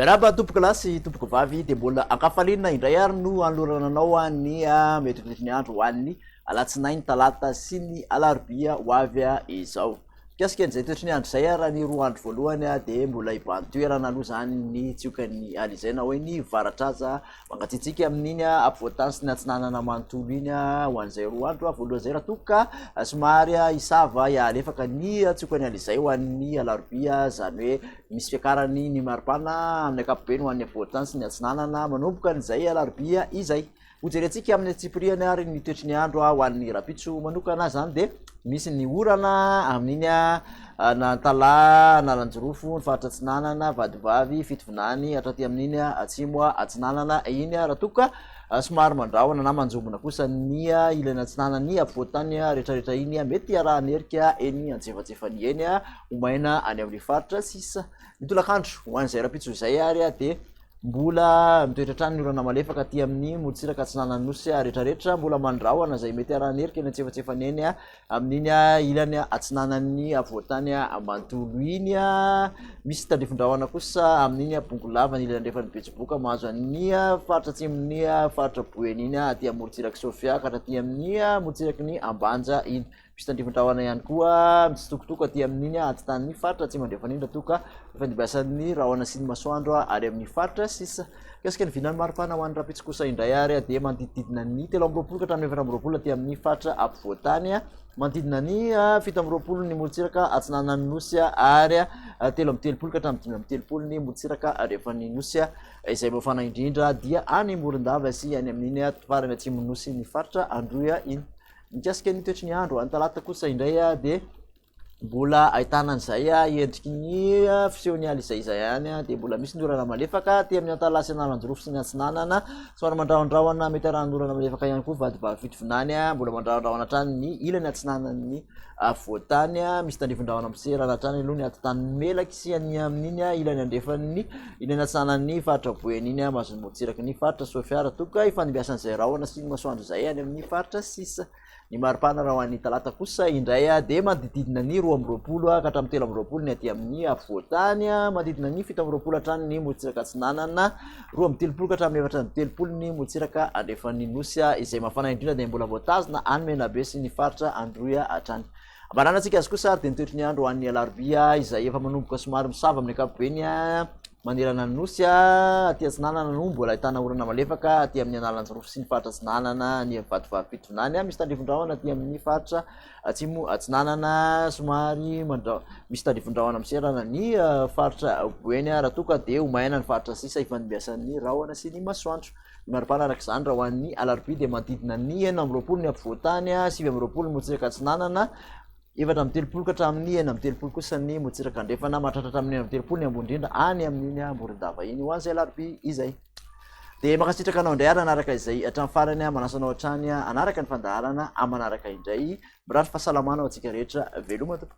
Miarahaba tompoko lasy tompoko vavy de mbola ankafalinina indray ary no anlorananao ny metriketry ny andro hoan'ny alatsinainy talata sy ny alarobia ho avy izao. Mikasika an'izay toetry ny andro zay raha ny roa andro voalohany de mbola ibahan-toerana aloha zany ny tsiokan'ny alizaina hoe ny varatraza mangatsiatsika amin'iny ampovoantany sy ny atsinanana manontolo iny ho an'izay roa andro voalohany zay raha toka somary isava alefaka ny tsiokan'ny alizay ho an'ny alarobia zany hoe misy fiakarany ny maripana amin'ny ankapobeny ho an'ny ampovoantany sy ny atsinanana manomboka an'izay alarobia izay. Hojerentsika amin'ny tsipiriany ary ny toetry ny andro ho an'ny rapitso manokana zany de misy ny orana amin'iny na tala analanjirofo ny faritra atsinanana vadivavy fitovinany hatraty amin'iny atsimo atsinanana iny raha toka somary mandrahona na manjombona kosa ny ilany atsinanany ampovoantany rehetrarehetra iny mety arahanerika eny antsefatsefany eny omaina any amin'ny faritra sisa mitolakandro ho an'izay rapitso zay ary de mbola mitoetra trany ny orana malefaka aty amin'ny molotsiraka atsinananosy rehetrarehetra mbola mandrahona zay mety arahanerika eny antsefatsefany eny amin'iny ilany atsinanany avoantany manontolo iny misy tandrifondrahona kosa amin'iny bongolava ny ilany andrefany betsiboka mahazo an'ny faritra atsimon'ny faritra boeny iny aty amolotsiraka sofia ka hatraty amin'ny molotsiraky ny ambanja iny misy tandrifondrahona ihany koa mitsitokotoko aty amin'iny antitany faritra atsimo andrefany iny raha toka fandibasan'ny rahona sy ny masoandro ary amin'ny faritra sisa. Kasika ny vinany maripana ho an'ny rapitso kosa indray ary de manodidididina ny 3 ka hatramin'ny 9 aty amin'ny faritra ampovoantany manodidina ny 7 ny molotsiraka atsinanany nosy ary 13 ka hatramin'ny 5 ny molotsiraka rehefany nosy izay mafana indrindra dia any Morondava sy any amin'iny farany atsimo nosy ny faritra Androia iny. Mikasika ny toetry ny andro any talata kosa indray de mbola ahitana an'izay endriky ny fisehoan'ny alizay ihany de mbola misy ny orana malefaka ty amin'ny antalasy analanjirofo sy ny atsinanana somary mandrahondrahona mety arahan'ny orana malefaka ihany koa vadivavy fitovinany mbola mandrahondrahona hatrany ny ilany atsinanany voatany misy tandrifondrahona miserana hatrany aloha ny atitany melaky sy any amin'iny ilany andrefan'ny ilany atsinanany faritra boeny iny mahazo ny molotsiraky ny faritra sofia raha toka ifandimbiasan'izay rahona sy ny masoandro zay any amin'ny faritra sisa. Ny maripana raha ho an'ny talata kosa indray de manodididina ny 12 ka hatramin'ny 13 ny aty amin'ny afovoantany manodidina ny 17 hatrany ny molotsiraka atsinanana 13 ka hatramin'ny 430 ny molotsiraka andrefany nosy izay mafana indrindra de mbola voatazona any Menabe sy ny faritra Androia hatrany. Ambananantsika azy kosa ary de nitoetry ny andro ho an'ny alarobia izay efa manomboka somary misava amin'ny ankapobeny manerana ny nosy aty atsinanana no mbola ahitana orana malefaka aty amin'ny analanjirofo sy ny faritra atsinanana ny vadivavy fitovinany misy tandrifondrahona aty amin'ny faritra atsimo atsinanana somary misy tandrifondrahona miserana ny faritra boeny raha toka de omaina ny faritra sisa ifandimbiasan'ny rahona sy ny masoandro. Ny maripana araka izany raha ho an'ny alarobia de manodidina ny 9 ny ampovoantany 7 ny molotsiraka atsinanana 7 ka hatramin'ny 9 kosa ny molotsiraka andrefana mahatratra hatramin'ny 9 ny ambony indrindra any amin'iny Morondava iny ho an'izay alarobia izay. De makasitraka anao indray ary anaraka izay hatramin'ny farany manasanao hatrany anaraka ny fandaharana amanaraka indray mirary fahasalamana ho antsika rehetra veloma tompoko.